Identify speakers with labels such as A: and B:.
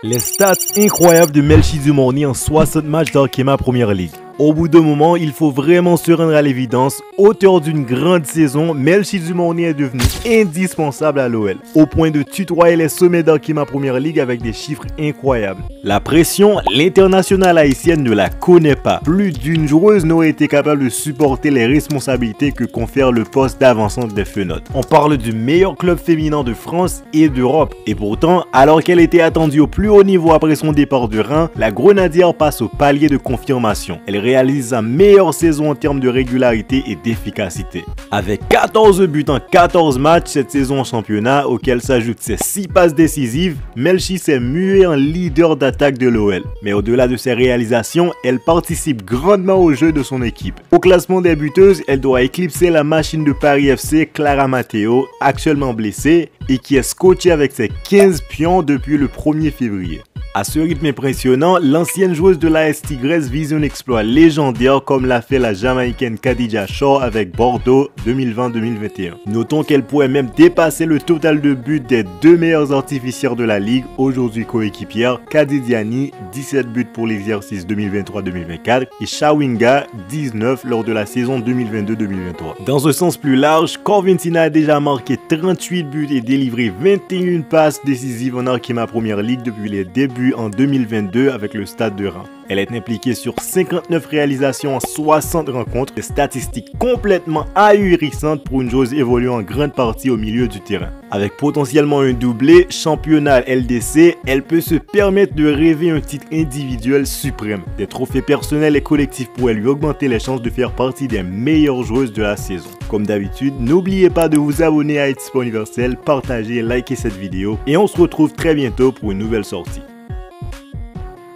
A: Les stats incroyables de Melchi Dumorny en 60 matchs d'Arkema Premier League. Au bout d'un moment, il faut vraiment se rendre à l'évidence. Auteur d'une grande saison, Melchi Dumorny est devenu indispensable à l'OL, au point de tutoyer les sommets d'Arkema Premier League avec des chiffres incroyables. La pression, l'international haïtienne ne la connaît pas. Plus d'une joueuse n'aurait été capable de supporter les responsabilités que confère le poste d'avancante des Fenotes. On parle du meilleur club féminin de France et d'Europe. Et pourtant, alors qu'elle était attendue au plus haut niveau après son départ de Reims, la Grenadière passe au palier de confirmation. Elle réalise sa meilleure saison en termes de régularité et d'efficacité. Avec 14 buts en 14 matchs cette saison en championnat, auquel s'ajoutent ses 6 passes décisives, Melchi s'est muée en leader d'attaque de l'OL. Mais au-delà de ses réalisations, elle participe grandement au jeu de son équipe. Au classement des buteuses, elle doit éclipser la machine de Paris FC, Clara Matteo, actuellement blessée, et qui est scotchée avec ses 15 pions depuis le 1er février. À ce rythme impressionnant, l'ancienne joueuse de l'AS Tigresse vise un exploit légendaire comme l'a fait la Jamaïcaine Khadija Shaw avec Bordeaux 2020-2021. Notons qu'elle pourrait même dépasser le total de buts des deux meilleures artificières de la ligue, aujourd'hui coéquipières, Kadidiani, 17 buts pour l'exercice 2023-2024 et Shawinga, 19 lors de la saison 2022-2023. Dans un sens plus large, Corventina a déjà marqué 38 buts et délivré 21 passes décisives en Arkema Premier League depuis les débuts en 2022 avec le Stade de Reims. Elle est impliquée sur 59 réalisations en 60 rencontres, des statistiques complètement ahurissantes pour une joueuse évoluant en grande partie au milieu du terrain. Avec potentiellement un doublé, championnat LDC, elle peut se permettre de rêver un titre individuel suprême. Des trophées personnels et collectifs pourraient lui augmenter les chances de faire partie des meilleures joueuses de la saison. Comme d'habitude, n'oubliez pas de vous abonner à Sport Universel, partager et liker cette vidéo et on se retrouve très bientôt pour une nouvelle sortie.